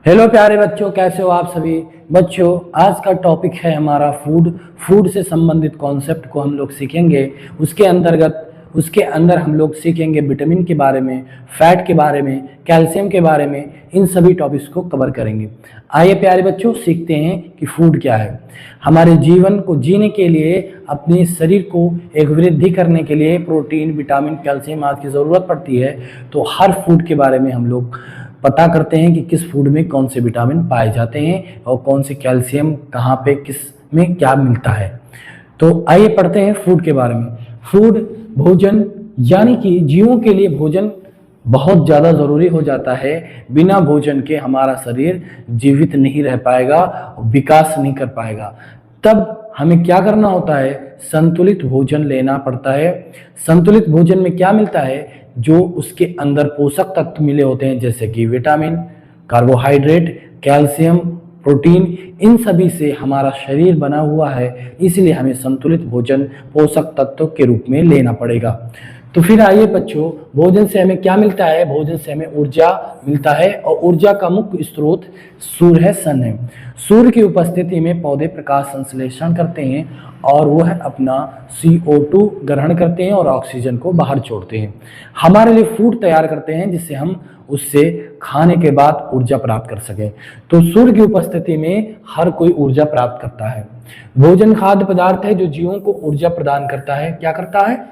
Hello प्यारे बच्चों, कैसे हो आप सभी बच्चों। आज का टॉपिक है हमारा फूड से संबंधित कॉन्सेप्ट को हम लोग सीखेंगे। उसके अंदर हम लोग सीखेंगे विटामिन के बारे में, फैट के बारे में, कैल्शियम के बारे में। इन सभी टॉपिक्स को कवर करेंगे। आइए प्यारे बच्चों, सीखते हैं कि फूड क्या है। हमारे जीवन को जीने के लिए, अपने शरीर को एक वृद्धि करने के लिए प्रोटीन, विटामिन, कैल्शियम आदि की ज़रूरत पड़ती है। तो हर फूड के बारे में हम लोग पता करते हैं कि किस फूड में कौन से विटामिन पाए जाते हैं और कौन से कैल्शियम कहाँ पे किस में क्या मिलता है। तो आइए पढ़ते हैं फूड के बारे में। फूड भोजन, यानी कि जीवों के लिए भोजन बहुत ज़्यादा ज़रूरी हो जाता है। बिना भोजन के हमारा शरीर जीवित नहीं रह पाएगा, विकास नहीं कर पाएगा। तब हमें क्या करना होता है? संतुलित भोजन लेना पड़ता है। संतुलित भोजन में क्या मिलता है? जो उसके अंदर पोषक तत्व मिले होते हैं, जैसे कि विटामिन, कार्बोहाइड्रेट, कैल्शियम, प्रोटीन, इन सभी से हमारा शरीर बना हुआ है। इसलिए हमें संतुलित भोजन पोषक तत्व के रूप में लेना पड़ेगा। तो फिर आइए बच्चों, भोजन से हमें क्या मिलता है? भोजन से हमें ऊर्जा मिलता है और ऊर्जा का मुख्य स्रोत सूर्य है, सन है। सूर्य की उपस्थिति में पौधे प्रकाश संश्लेषण करते हैं और वह अपना CO2 ग्रहण करते हैं और ऑक्सीजन को बाहर छोड़ते हैं। हमारे लिए फूड तैयार करते हैं जिससे हम उससे खाने के बाद ऊर्जा प्राप्त कर सकें। तो सूर्य की उपस्थिति में हर कोई ऊर्जा प्राप्त करता है। भोजन खाद्य पदार्थ है जो जीवों को ऊर्जा प्रदान करता है। क्या करता है?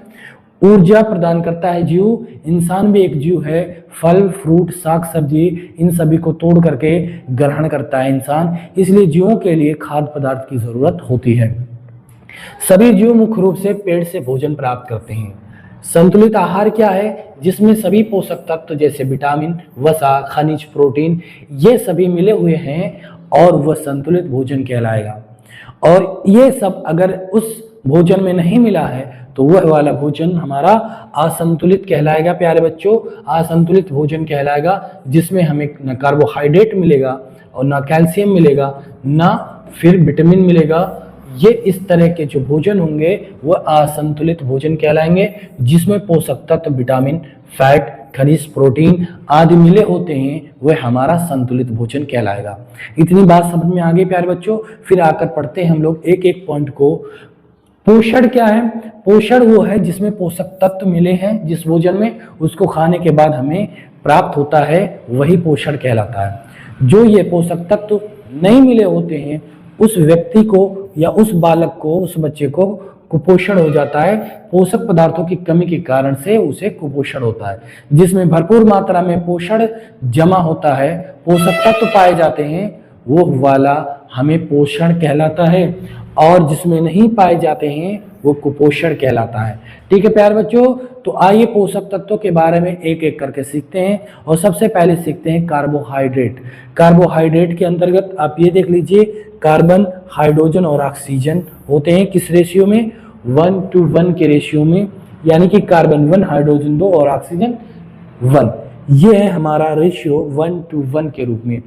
ऊर्जा प्रदान करता है। जीव, इंसान भी एक जीव है। फल, फ्रूट, साग सब्जी, इन सभी को तोड़ करके ग्रहण करता है इंसान। इसलिए जीवों के लिए खाद्य पदार्थ की जरूरत होती है। सभी जीव मुख्य रूप से पेड़ से भोजन प्राप्त करते हैं। संतुलित आहार क्या है? जिसमें सभी पोषक तत्व जैसे विटामिन, वसा, खनिज, प्रोटीन, ये सभी मिले हुए हैं और वह संतुलित भोजन कहलाएगा। और ये सब अगर उस भोजन में नहीं मिला है तो वह वाला भोजन हमारा असंतुलित कहलाएगा। प्यारे बच्चों, असंतुलित भोजन कहलाएगा जिसमें हमें न कार्बोहाइड्रेट मिलेगा और ना कैल्शियम मिलेगा, ना फिर विटामिन मिलेगा। ये इस तरह के जो भोजन होंगे वह असंतुलित भोजन कहलाएंगे, जिसमें पोषक तत्व, विटामिन, फैट, खनिज, प्रोटीन आदि मिले होते हैं, वह हमारा संतुलित भोजन कहलाएगा। इतनी बात समझ में आ गई प्यारे बच्चों। फिर आकर पढ़ते हैं हम लोग एक एक पॉइंट को। पोषण क्या है? पोषण वो है जिसमें पोषक तत्व मिले हैं, जिस भोजन में उसको खाने के बाद हमें प्राप्त होता है, वही पोषण कहलाता है। जो ये पोषक तत्व नहीं मिले होते हैं, उस व्यक्ति को या उस बालक को, उस बच्चे को कुपोषण हो जाता है। पोषक पदार्थों की कमी के कारण से उसे कुपोषण होता है। जिसमें भरपूर मात्रा में पोषण जमा होता है, पोषक तत्व पाए जाते हैं, वो वाला हमें पोषण कहलाता है। और जिसमें नहीं पाए जाते हैं वो कुपोषण कहलाता है। ठीक है प्यारे बच्चों, तो आइए पोषक तत्वों के बारे में एक एक करके सीखते हैं। और सबसे पहले सीखते हैं कार्बोहाइड्रेट। कार्बोहाइड्रेट के अंतर्गत आप ये देख लीजिए, कार्बन, हाइड्रोजन और ऑक्सीजन होते हैं किस रेशियो में? 1:1 के रेशियो में। यानी कि कार्बन 1, हाइड्रोजन 2 और ऑक्सीजन 1। ये है हमारा रेशियो 1:1 के रूप में।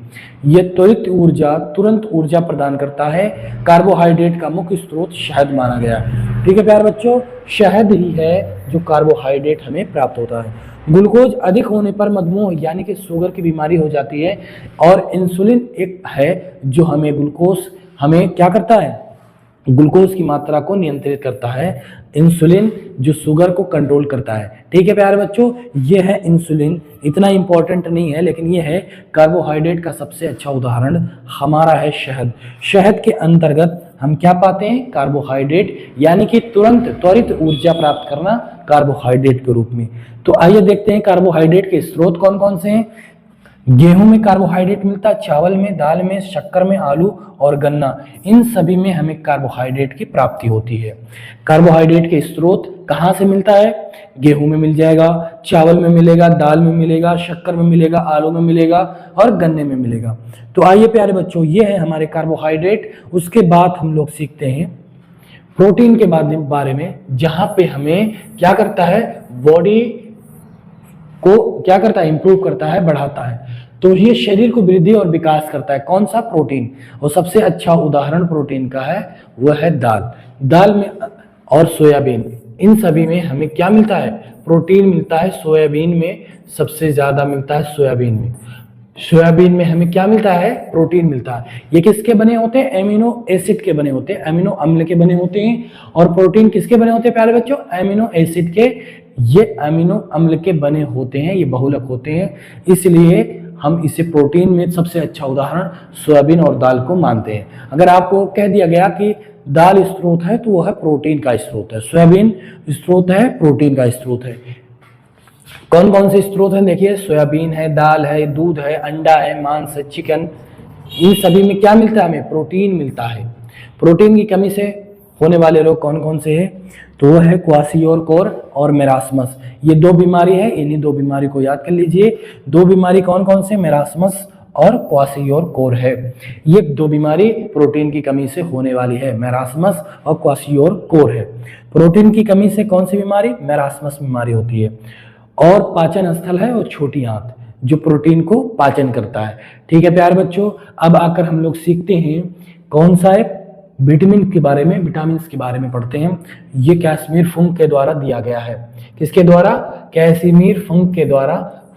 ये तुरंत ऊर्जा प्रदान करता है। कार्बोहाइड्रेट का मुख्य स्रोत शहद माना गया है। ठीक है प्यारे बच्चों, शहद ही है जो कार्बोहाइड्रेट हमें प्राप्त होता है। ग्लूकोज अधिक होने पर मधुमेह यानी कि शुगर की बीमारी हो जाती है। और इंसुलिन एक है जो हमें क्या करता है? ग्लूकोज की मात्रा को नियंत्रित करता है। इंसुलिन जो शुगर को कंट्रोल करता है। ठीक है प्यारे बच्चों, ये है इंसुलिन। इतना इंपॉर्टेंट नहीं है, लेकिन ये है कार्बोहाइड्रेट का सबसे अच्छा उदाहरण हमारा है शहद। शहद के अंतर्गत हम क्या पाते हैं? कार्बोहाइड्रेट, यानी कि त्वरित ऊर्जा प्राप्त करना कार्बोहाइड्रेट के रूप में। तो आइए देखते हैं कार्बोहाइड्रेट के स्रोत कौन कौन से हैं। गेहूं में कार्बोहाइड्रेट मिलता है, चावल में, दाल में, शक्कर में, आलू और गन्ना, इन सभी में हमें कार्बोहाइड्रेट की प्राप्ति होती है। कार्बोहाइड्रेट के स्रोत कहाँ से मिलता है? गेहूं में मिल जाएगा, चावल में मिलेगा, दाल में मिलेगा, शक्कर में मिलेगा, आलू में मिलेगा और गन्ने में मिलेगा। तो आइए प्यारे बच्चों, ये है हमारे कार्बोहाइड्रेट। उसके बाद हम लोग सीखते हैं प्रोटीन के बारे में, जहां पे हमें क्या करता है? बॉडी को क्या करता है? इंप्रूव करता है, बढ़ाता है। तो ये शरीर को वृद्धि और विकास करता है। कौन सा? प्रोटीन। और सबसे अच्छा उदाहरण प्रोटीन का है वह है दाल में और सोयाबीन। इन सभी में हमें क्या मिलता है? प्रोटीन मिलता है। सोयाबीन में सबसे ज्यादा मिलता है, सोयाबीन में। सोयाबीन में हमें क्या मिलता है? प्रोटीन मिलता है। ये किसके बने होते हैं? एमिनो एसिड के बने होते हैं, अमीनो अम्ल के बने होते हैं। और प्रोटीन किसके बने होते हैं प्यारे बच्चों? एमिनो एसिड के। ये अमीनो अम्ल के बने होते हैं, ये बहुलक होते हैं, इसलिए हम इसे प्रोटीन में सबसे अच्छा उदाहरण सोयाबीन और दाल को मानते हैं। अगर आपको कह दिया गया कि दाल स्रोत है तो वह है प्रोटीन का स्रोत है, सोयाबीन स्रोत है, प्रोटीन का स्रोत है। कौन कौन से स्रोत हैं? देखिए, सोयाबीन है, दाल है, दूध है, अंडा है, मांस है, चिकन, इन सभी में क्या मिलता है? हमें प्रोटीन मिलता है। प्रोटीन की कमी से होने वाले रोग कौन कौन से हैं? तो वो है क्वाशियोर और मेरास्मस। ये दो बीमारी है, इन्हीं दो बीमारी को याद कर लीजिए। दो बीमारी कौन कौन से? मेरास्मस और क्वाशियोर है। ये दो बीमारी प्रोटीन की कमी से होने वाली है, मेरास्मस और क्वाशियोर है। प्रोटीन की कमी से कौन सी बीमारी? मेरास्मस बीमारी होती है। और पाचन स्थल है और छोटी आंत, जो प्रोटीन को पाचन करता है। ठीक है प्यारे बच्चों, अब आकर हम लोग सीखते हैं कौन सा है? विटामिन के बारे में, विटामिन के बारे में पढ़ते हैं। ये कैश्मीर फुंक के द्वारा दिया गया है। किसके द्वारा? कैश्मीर फुंक के द्वारा,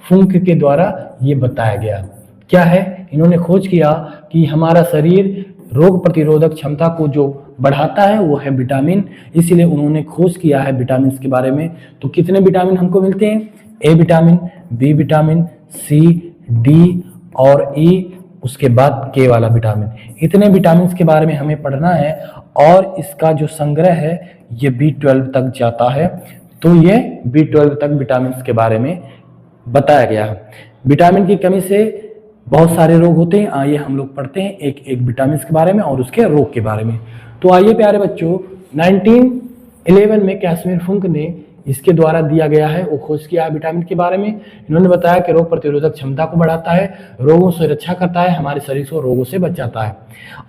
फुंक के द्वारा ये बताया गया। क्या है? इन्होंने खोज किया कि हमारा शरीर रोग प्रतिरोधक क्षमता को जो बढ़ाता है वो है विटामिन, इसीलिए उन्होंने खोज किया है विटामिन के बारे में। तो कितने विटामिन हमको मिलते हैं? A vitamin, B vitamin, C, D और ई, उसके बाद के वाला विटामिन। इतने विटामिन के बारे में हमें पढ़ना है और इसका जो संग्रह है ये B12 तक जाता है। तो ये B12 तक विटामिन के बारे में बताया गया है। विटामिन की कमी से बहुत सारे रोग होते हैं, आइए हम लोग पढ़ते हैं एक एक विटामिन के बारे में और उसके रोग के बारे में। तो आइए प्यारे बच्चों, 1911 में कैश्मीर फुंक ने इसके द्वारा दिया गया है, वो खोज किया है विटामिन के बारे में। इन्होंने बताया कि रोग प्रतिरोधक क्षमता को बढ़ाता है, रोगों से रक्षा करता है, हमारे शरीर को रोगों से बचाता है।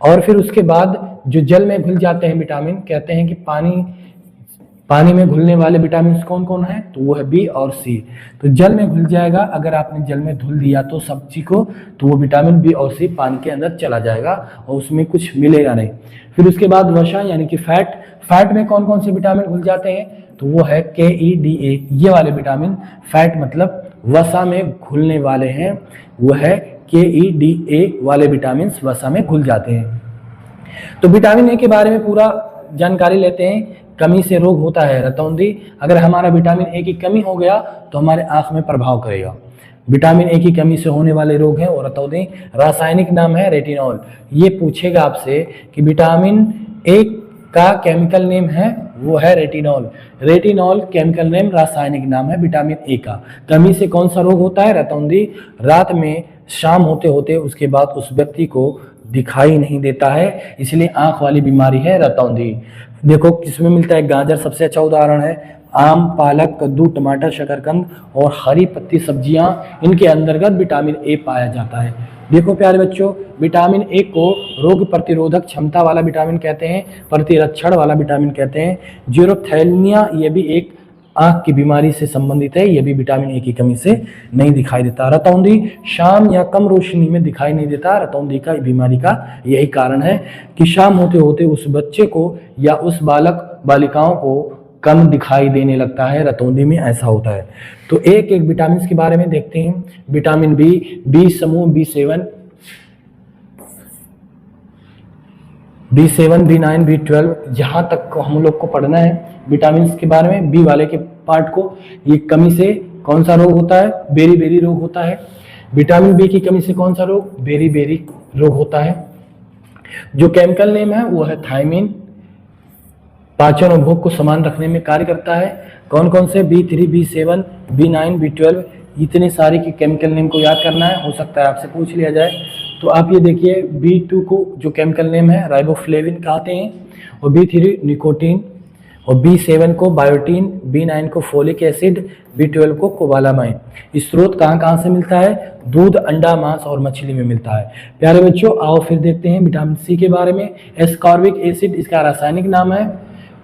और फिर उसके बाद जो जल में घुल जाते हैं विटामिन, कहते हैं कि पानी में घुलने वाले विटामिन कौन कौन है? तो वो है बी और सी। तो जल में घुल जाएगा, अगर आपने जल में धुल दिया तो सब्जी को, तो वो विटामिन बी और सी पानी के अंदर चला जाएगा और उसमें कुछ मिलेगा नहीं। फिर उसके बाद वसा यानी कि फैट, फैट में कौन कौन से विटामिन घुल जाते हैं? तो वो है KEDA, ये वाले विटामिन। फैट मतलब वसा में घुलने वाले हैं, वो है KEDA वाले विटामिन वसा में घुल जाते हैं। तो विटामिन ए के बारे में पूरा जानकारी लेते हैं। कमी से रोग होता है रतौंधी। अगर हमारा विटामिन ए की कमी हो गया तो हमारे आंख में प्रभाव करेगा। विटामिन ए की कमी से होने वाले रोग हैं और रतौंधी। रासायनिक नाम है रेटिनॉल। ये पूछेगा आपसे कि विटामिन ए का केमिकल नेम है, वो है रेटिनॉल। रेटिनॉल केमिकल नेम, रासायनिक नाम है विटामिन ए का। कमी से कौन सा रोग होता है? रतौंधी। रात में शाम होते होते उसके बाद उस व्यक्ति को दिखाई नहीं देता है, इसलिए आंख वाली बीमारी है रतौंधी। देखो किसमें मिलता है? गाजर सबसे अच्छा उदाहरण है। आम, पालक, कद्दू, टमाटर, शकरकंद और हरी पत्ती सब्जियां, इनके अंतर्गत विटामिन ए पाया जाता है। देखो प्यारे बच्चों, विटामिन ए को रोग प्रतिरोधक क्षमता वाला विटामिन कहते हैं, प्रतिरक्षण वाला विटामिन कहते हैं। जीरोथैलिया, ये भी एक आंख की बीमारी से संबंधित है, ये भी विटामिन ए की कमी से नहीं दिखाई देता। रतौंधी शाम या कम रोशनी में दिखाई नहीं देता। रतौंधी का बीमारी का यही कारण है कि शाम होते होते उस बच्चे को या उस बालक बालिकाओं को कम दिखाई देने लगता है। रतौंधी में ऐसा होता है। तो एक एक विटामिन के बारे में देखते हैं। विटामिन बी समूह, B7, B9, B12, यहाँ तक को हम लोग को पढ़ना है विटामिन के बारे में। बी वाले के पार्ट को, ये कमी से कौन सा रोग होता है? बेरी रोग होता है। विटामिन बी की कमी से कौन सा रोग? बेरी रोग होता है। जो केमिकल नेम है वो है थायमिन। पाचन और भूख को समान रखने में कार्य करता है। कौन कौन से? B3, B7, B9, B12, इतने सारे के केमिकल नेम को याद करना है। हो सकता है आपसे पूछ लिया जाए। तो आप ये देखिए, B2 को जो केमिकल नेम है राइबोफ्लेविन कहते हैं, और B3 निकोटीन, और B7 को बायोटीन, B9 को फोलिक एसिड, B12 को कोबालामाइन। स्रोत कहाँ कहाँ से मिलता है? दूध, अंडा, मांस और मछली में मिलता है। प्यारे बच्चों, आओ फिर देखते हैं विटामिन सी के बारे में। एस्कॉर्बिक एसिड इसका रासायनिक नाम है,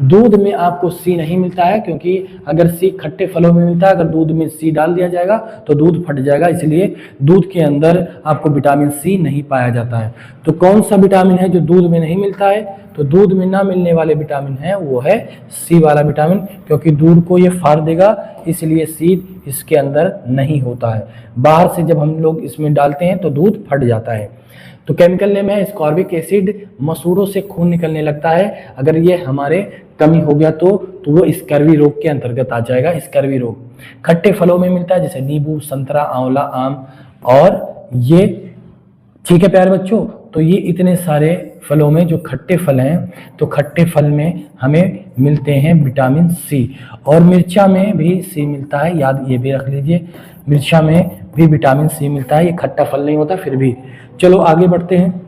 दूध में आपको सी नहीं मिलता है, क्योंकि अगर सी खट्टे फलों में मिलता है, अगर दूध में सी डाल दिया जाएगा तो दूध फट जाएगा, इसलिए दूध के अंदर आपको विटामिन सी नहीं पाया जाता है। तो कौन सा विटामिन है जो दूध में नहीं मिलता है? तो दूध में ना मिलने वाले विटामिन है वो है सी वाला विटामिन, क्योंकि दूध को ये फाड़ देगा, इसलिए सी इसके अंदर नहीं होता है। बाहर से जब हम लोग इसमें डालते हैं तो दूध फट जाता है। तो केमिकल नेम है स्कॉर्बिक एसिड। मसूड़ों से खून निकलने लगता है, अगर ये हमारे कमी हो गया तो वो स्कर्वी रोग के अंतर्गत आ जाएगा। स्कर्वी रोग खट्टे फलों में मिलता है, जैसे नींबू, संतरा, आंवला, आम, और ये ठीक है प्यारे बच्चों। तो ये इतने सारे फलों में जो खट्टे फल हैं, तो खट्टे फल में हमें मिलते हैं विटामिन सी। और मिर्चा में भी सी मिलता है, याद ये भी रख लीजिए, मिर्चा में भी विटामिन सी मिलता है। ये खट्टा फल नहीं होता फिर भी। चलो आगे बढ़ते हैं।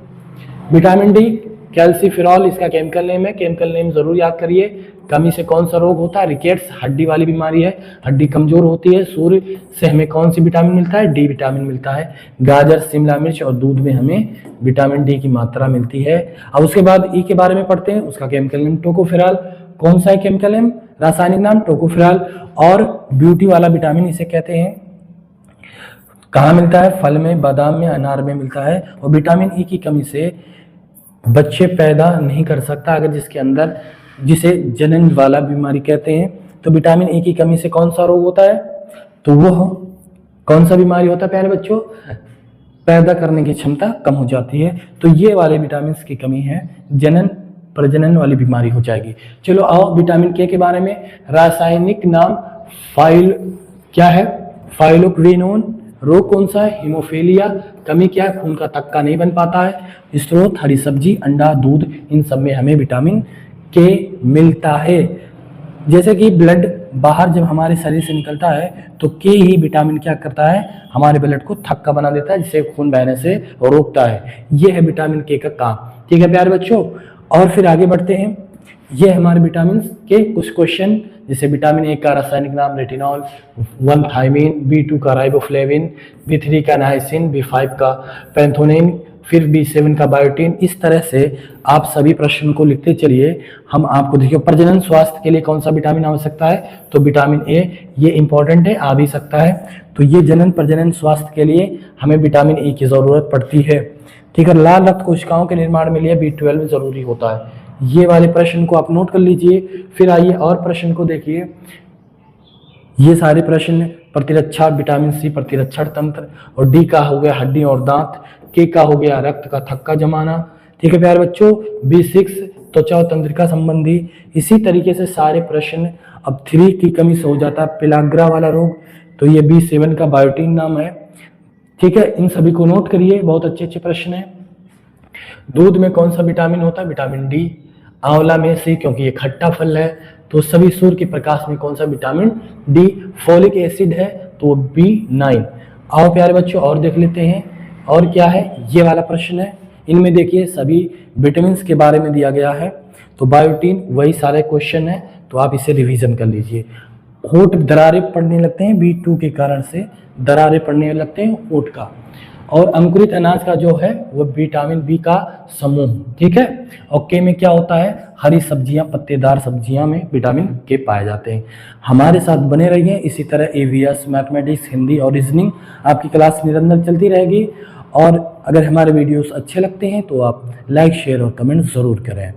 विटामिन डी कैल्सीफेरॉल इसका केमिकल नेम है। केमिकल नेम जरूर याद करिए। कमी से कौन सा रोग होता है? रिकेट्स, हड्डी वाली बीमारी है, हड्डी कमजोर होती है। सूर्य से हमें कौन सी विटामिन मिलता है? डी विटामिन मिलता है। गाजर, शिमला मिर्च और दूध में हमें विटामिन डी की मात्रा मिलती है। अब उसके बाद ई के बारे में पढ़ते हैं। उसका केमिकल नेम टोकोफेरॉल। कौन सा है केमिकल नेम? रासायनिक नाम टोकोफेरॉल। और ब्यूटी वाला विटामिन इसे कहते हैं। कहाँ मिलता है? फल में, बादाम में, अनार में मिलता है। और विटामिन ई की कमी से बच्चे पैदा नहीं कर सकता, अगर जिसके अंदर, जिसे जनन वाला बीमारी कहते हैं। तो विटामिन ई की कमी से कौन सा रोग होता है? तो वो कौन सा बीमारी होता है प्यारे बच्चों? पैदा करने की क्षमता कम हो जाती है। तो ये वाले विटामिन की कमी है, जनन प्रजनन वाली बीमारी हो जाएगी। चलो आओ विटामिन के बारे में। रासायनिक नाम क्या है? फाइलोक्विनोन। रोग कौन सा है? हीमोफीलिया। कमी क्या है? खून का थक्का नहीं बन पाता है। स्रोत हरी सब्जी, अंडा, दूध, इन सब में हमें विटामिन के मिलता है। जैसे कि ब्लड बाहर जब हमारे शरीर से निकलता है तो के ही विटामिन क्या करता है? हमारे ब्लड को थक्का बना देता है, जिससे खून बहने से रोकता है। ये है विटामिन के का काम। ठीक है प्यारे बच्चों। और फिर आगे बढ़ते हैं। ये हमारे विटामिन के कुछ क्वेश्चन, जैसे विटामिन ए का रासायनिक नाम रेटिनॉल, 1 थायमिन, B2 का राइबोफ्लेविन, B3 का नाइसिन, B5 का पैंथोनिन, फिर B7 का बायोटिन। इस तरह से आप सभी प्रश्न को लिखते चलिए। हम आपको देखिए, प्रजनन स्वास्थ्य के लिए कौन सा विटामिन आवश्यकता है? तो विटामिन ए, ये इंपॉर्टेंट है, आ भी सकता है। तो ये जनन प्रजनन स्वास्थ्य के लिए हमें विटामिन ए की जरूरत पड़ती है। ठीक है। लाल रक्त कोशिकाओं के निर्माण में लिए B12 जरूरी होता है। ये वाले प्रश्न को आप नोट कर लीजिए। फिर आइए और प्रश्न को देखिए। ये सारे प्रश्न प्रतिरक्षा, विटामिन सी प्रतिरक्षण तंत्र, और डी का हो गया हड्डी और दांत, के का हो गया रक्त का थक्का जमाना। ठीक है प्यारे बच्चों। B6 त्वचा और तंत्रिका संबंधी। इसी तरीके से सारे प्रश्न। अब 3 की कमी से हो जाता है पिलाग्रा वाला रोग, तो ये B7 का बायोटिन नाम है। ठीक है। इन सभी को नोट करिए, बहुत अच्छे अच्छे प्रश्न है। दूध में कौन सा विटामिन होता है? Vitamin D. आंवला में सी, क्योंकि ये खट्टा फल है। तो सभी सूर्य के प्रकाश में कौन सा? Vitamin D. फोलिक एसिड है तो B9। आओ प्यारे बच्चों और देख लेते हैं। और क्या है? ये वाला प्रश्न है। इनमें देखिए सभी विटामिन के बारे में दिया गया है। तो बायोटिन, वही सारे क्वेश्चन है, तो आप इसे रिवीजन कर लीजिए। होंठ दरारें पड़ने लगते हैं, B2 के कारण से दरारें पड़ने लगते हैं होंठ का। और अंकुरित अनाज का जो है वो विटामिन बी का समूह। ठीक है। और के में क्या होता है? हरी सब्जियां, पत्तेदार सब्जियां में विटामिन के पाए जाते हैं। हमारे साथ बने रहिए। इसी तरह EVS, मैथमेटिक्स, हिंदी और रीजनिंग आपकी क्लास निरंतर चलती रहेगी। और अगर हमारे वीडियोस अच्छे लगते हैं तो आप लाइक, शेयर और कमेंट जरूर करें।